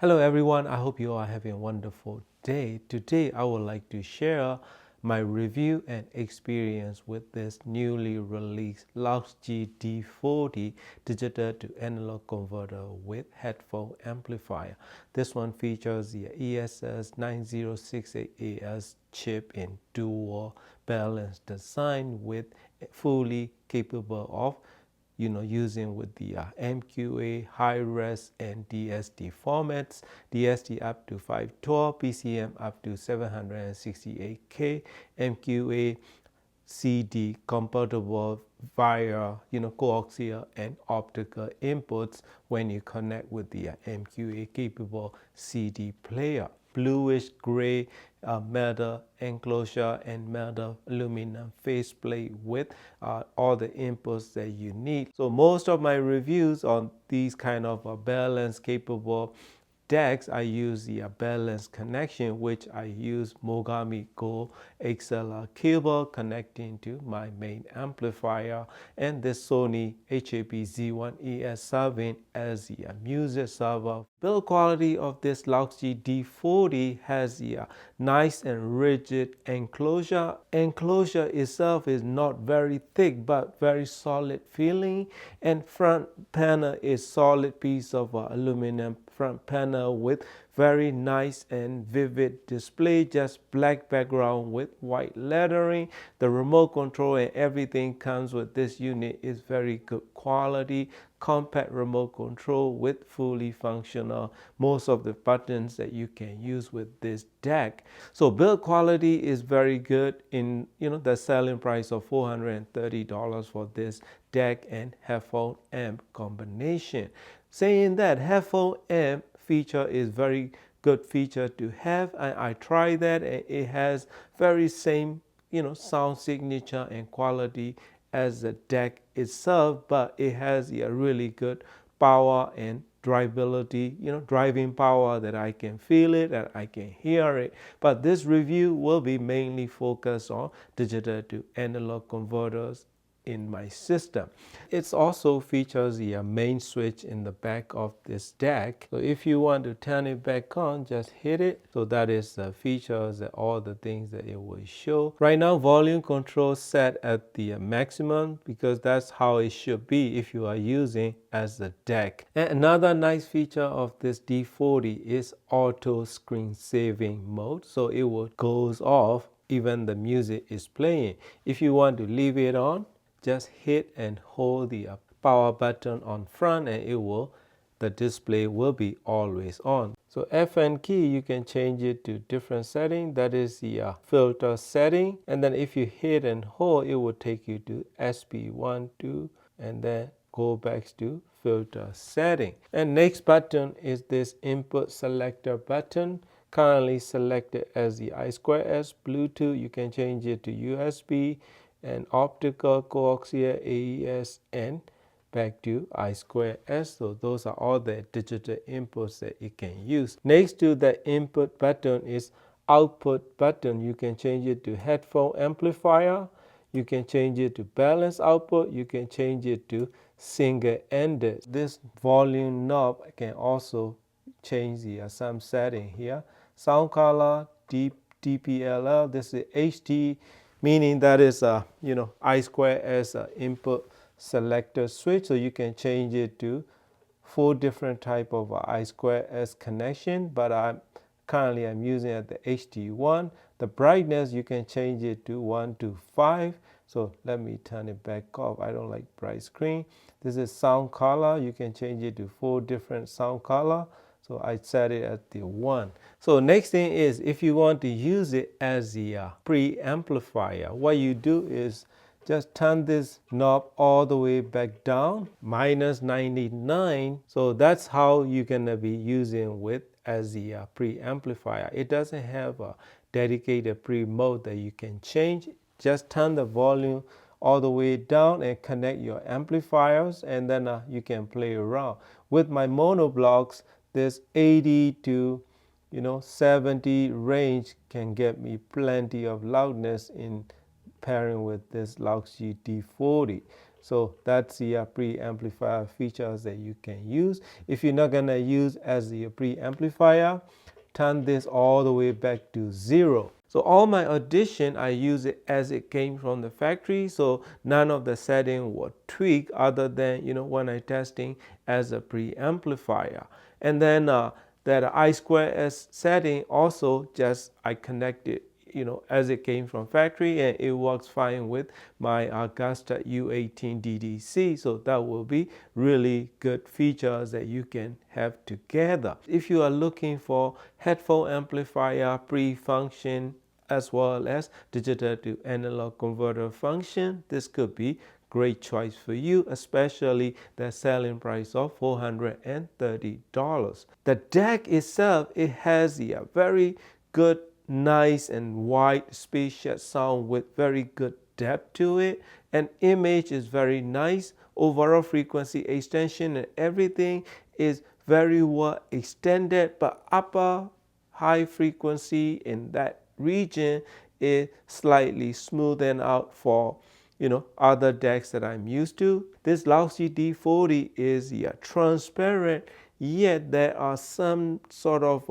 Hello everyone, I hope you all are having a wonderful day. Today I would like to share my review and experience with this newly released Laux GD40 digital to analog converter with headphone amplifier. This one features the ESS9068AS chip in dual balance design with fully capable of using with the MQA, high-res, and DSD formats, DSD up to 512, PCM up to 768K, MQA, CD compatible via coaxial and optical inputs when you connect with the MQA capable CD player. Bluish gray metal enclosure and metal aluminum faceplate with all the inputs that you need. So most of my reviews on these kind of balance capable decks, I use the balanced connection, which I use Mogami Go XLR cable connecting to my main amplifier, and this Sony HAP-Z1ES7 as the music server. Build quality of this Laux GD40 has the nice and rigid enclosure. Enclosure itself is not very thick but very solid feeling, and front panel is solid piece of aluminum front panel with very nice and vivid display, just black background with white lettering. The remote control and everything comes with this unit is very good quality, compact remote control with fully functional most of the buttons that you can use with this deck. So build quality is very good. In the selling price of $430 for this deck and headphone amp combination. Saying that, headphone amp feature is very good feature to have, and I tried that, and it has very same sound signature and quality as the deck itself, but it has a really good power and drivability, driving power that I can feel it and I can hear it. But this review will be mainly focused on digital to analog converters in my system. It also features the main switch in the back of this deck. So if you want to turn it back on, just hit it. So that is the features and all the things that it will show. Right now, volume control set at the maximum because that's how it should be if you are using as the deck. And another nice feature of this D40 is auto screen saving mode. So it will goes off even the music is playing. If you want to leave it on, just hit and hold the power button on front, and the display will be always on. So FN key, you can change it to different setting. That is the filter setting, and then if you hit and hold, it will take you to SP1, 2, and then go back to filter setting. And next button is this input selector button, currently selected as the I2S Bluetooth. You can change it to USB and optical, coaxial, AES, and back to I2S. So those are all the digital inputs that you can use. Next to the input button is output button. You can change it to headphone amplifier. You can change it to balance output. You can change it to single-ended. This volume knob can also change the some setting here. Sound color, DPLL. This is HD, meaning that is I2S input selector switch. So you can change it to 4 different type of I2S connection, but I'm using at the HD1. The brightness, you can change it to 1 to 5. So let me turn it back off. I don't like bright screen. This is sound color. You can change it to 4 different sound color. So I set it at the 1. So next thing is, if you want to use it as the preamplifier, what you do is just turn this knob all the way back down, -99. So that's how you're gonna be using with as the preamplifier. It doesn't have a dedicated pre mode that you can change. Just turn the volume all the way down and connect your amplifiers, and then you can play around. With my mono blocks, this 80 to 70 range can get me plenty of loudness in pairing with this Laux GD40. So that's the preamplifier features that you can use. If you're not gonna use as the preamplifier, turn this all the way back to 0. So all my audition, I use it as it came from the factory. So none of the setting were tweaked other than, when I testing as a preamplifier. And then that I2S setting also just I connected as it came from factory, and it works fine with my Augusta U18 DDC. So that will be really good features that you can have together. If you are looking for headphone amplifier pre-function as well as digital to analog converter function, this could be great choice for you, especially the selling price of $430. The DAC itself, it has a very good, nice and wide spacious sound with very good depth to it, and image is very nice. Overall frequency extension and everything is very well extended, but upper high frequency in that region is slightly smoothened out for other DACs that I'm used to. This Lauxi D40 is transparent, yet there are some sort of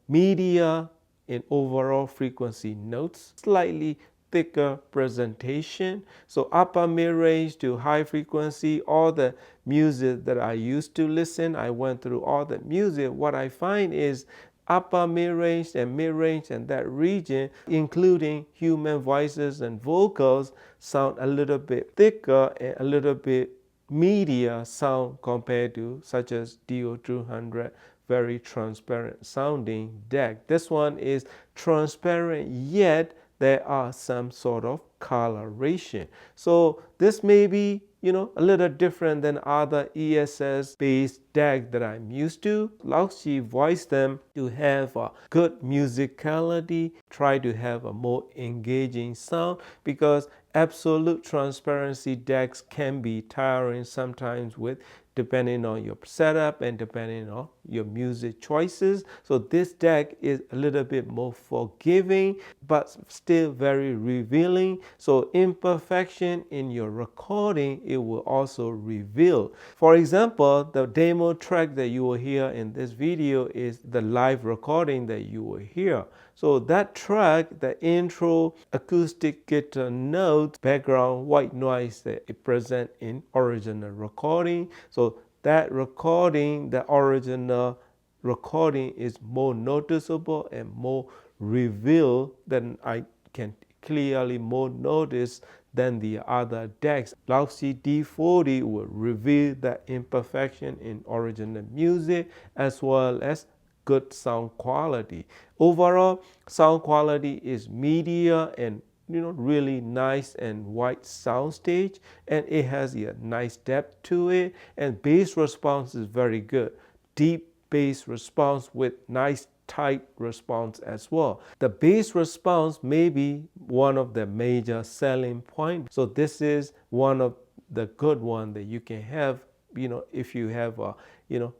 media in overall frequency notes, slightly thicker presentation. So upper mid-range to high frequency, all the music that I used to listen, I went through all the music. What I find is upper mid-range and that region, including human voices and vocals, sound a little bit thicker and a little bit media sound compared to such as DO200, very transparent sounding DAC. This one is transparent, yet there are some sort of coloration. So this may be a little different than other ESS based DAC that I'm used to. Lauxi voiced them to have a good musicality, try to have a more engaging sound, because absolute transparency DACs can be tiring sometimes with depending on your setup and depending on your music choices. So this DAC is a little bit more forgiving, but still very revealing. So imperfection in your recording, it will also reveal. For example, the demo track that you will hear in this video is the live recording that you will hear. So that track, the intro acoustic guitar note, background white noise that it present in original recording. So that recording, the original recording is more noticeable and more revealed than I can clearly more notice than the other DACs. Lauxi D40 will reveal that imperfection in original music as well as good sound quality. Overall, sound quality is media and really nice and wide sound stage, and it has a nice depth to it, and bass response is very good. Deep bass response with nice tight response as well. The bass response may be one of the major selling points. So this is one of the good one that you can have if you have a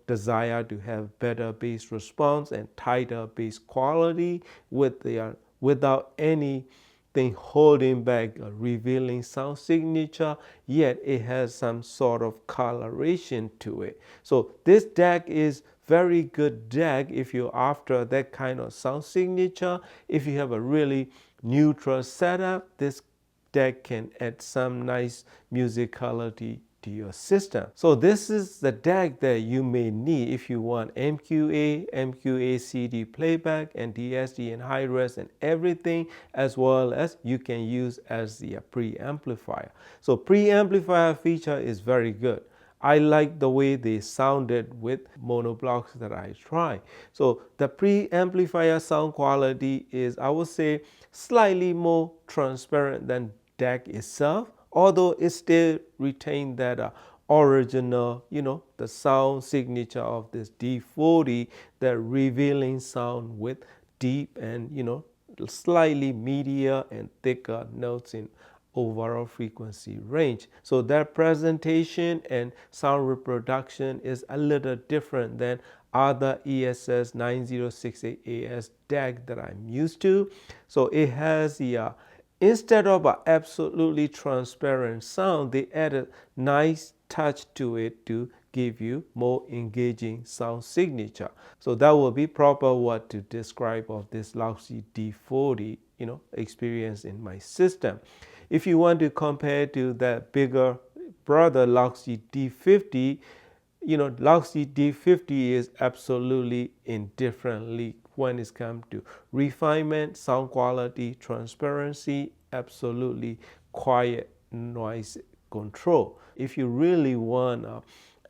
desire to have better bass response and tighter bass quality without anything holding back a revealing sound signature, yet it has some sort of coloration to it. So this DAC is very good DAC if you're after that kind of sound signature. If you have a really neutral setup, this DAC can add some nice musicality to your system. So this is the DAC that you may need if you want MQA CD playback and DSD and high res and everything, as well as you can use as the preamplifier. So preamplifier feature is very good. I like the way they sounded with monoblocks that I tried. So the preamplifier sound quality is, I would say, slightly more transparent than DAC itself, although it still retained that original, the sound signature of this D40, the revealing sound with deep and, slightly media and thicker notes in overall frequency range. So that presentation and sound reproduction is a little different than other ESS 9068AS DAC that I'm used to. So it has the Instead of an absolutely transparent sound, they added nice touch to it to give you more engaging sound signature. So that would be proper word to describe of this Loxi D40, experience in my system. If you want to compare to that bigger brother Loxi D50, Loxi D50 is absolutely in different league when it comes to refinement, sound quality, transparency, absolutely quiet noise control. If you really want a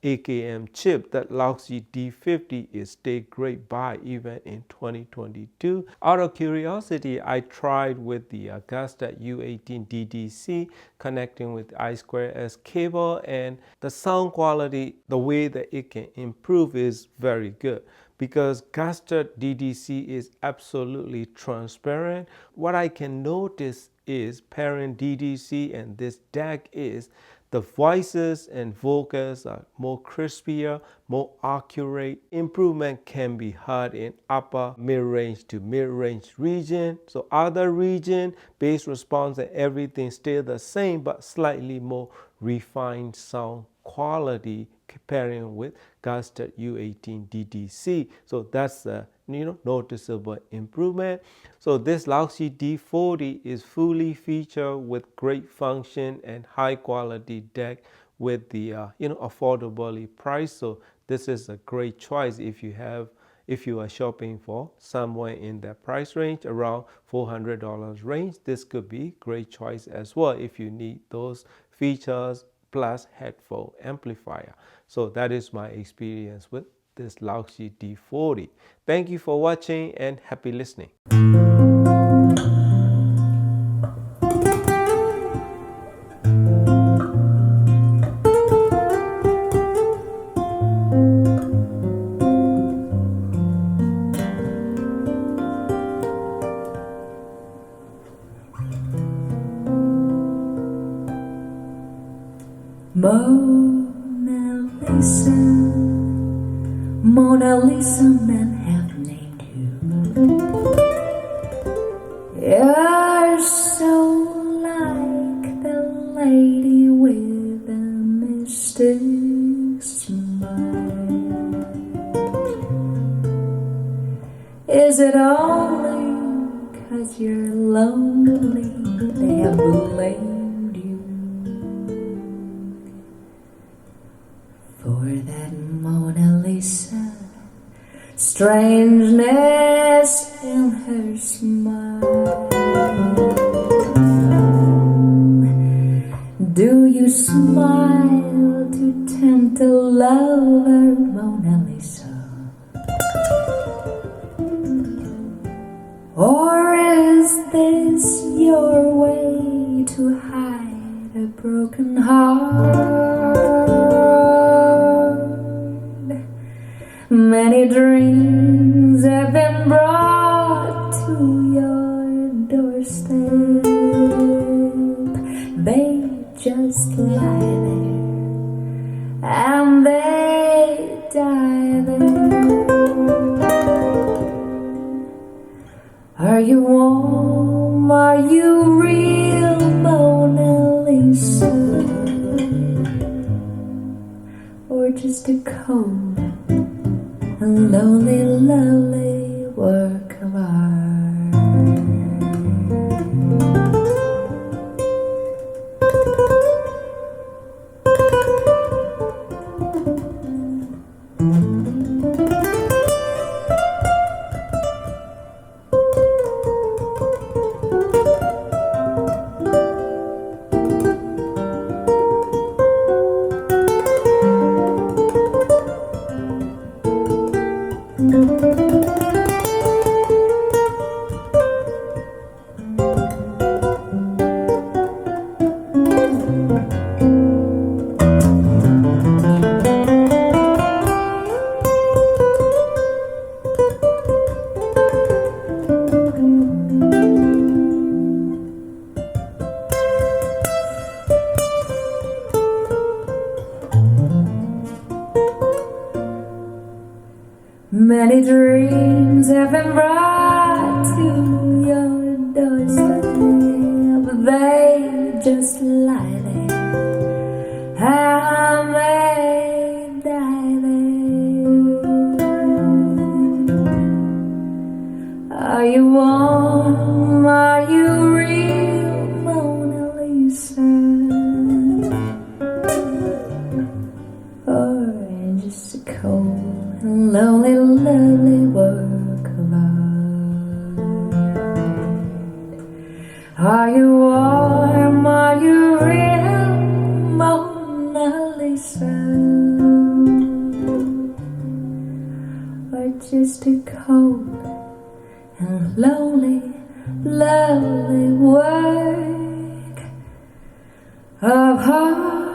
AKM chip, that Loxi D50 is still great buy even in 2022. Out of curiosity, I tried with the Augusta U18 DDC connecting with I2S cable, and the sound quality, the way that it can improve is very good because Guster DDC is absolutely transparent. What I can notice is parent DDC and this DAC is the voices and vocals are more crispier, more accurate. Improvement can be heard in upper mid-range to mid-range region. So other region, bass response and everything still the same, but slightly more refined sound quality comparing with Guster U18 DDC. So that's a noticeable improvement. So this Loxi D40 is fully featured with great function and high quality deck with the affordably priced. So this is a great choice if you are shopping for somewhere in that price range around $400 range. This could be great choice as well if you need those features plus headphone amplifier. So that is my experience with this Loxi D40. Thank you for watching and happy listening. Mona Lisa, men have named you. You're so like the lady with a mystic smile. Is it only 'cause you're lonely they have blamed you for that Mona Lisa strangeness in her smile? Do you smile to tempt a lover, Mona Lisa? Or is this your way to hide a broken heart? Many dreams have been brought to your doorstep. They just lie there and they die there. Are you warm? Are you real, Mona Lisa? Or just a cold, a lonely, lovely work of art? Many dreams have been brought to your doorstep. they just lie there and they die there. Are you warm? Are you real, Mona Lisa? Or just a cold and lonely, lovely work of art? Are you warm? Are you real, Mona Lisa? Or just a cold and lonely, lovely work of art?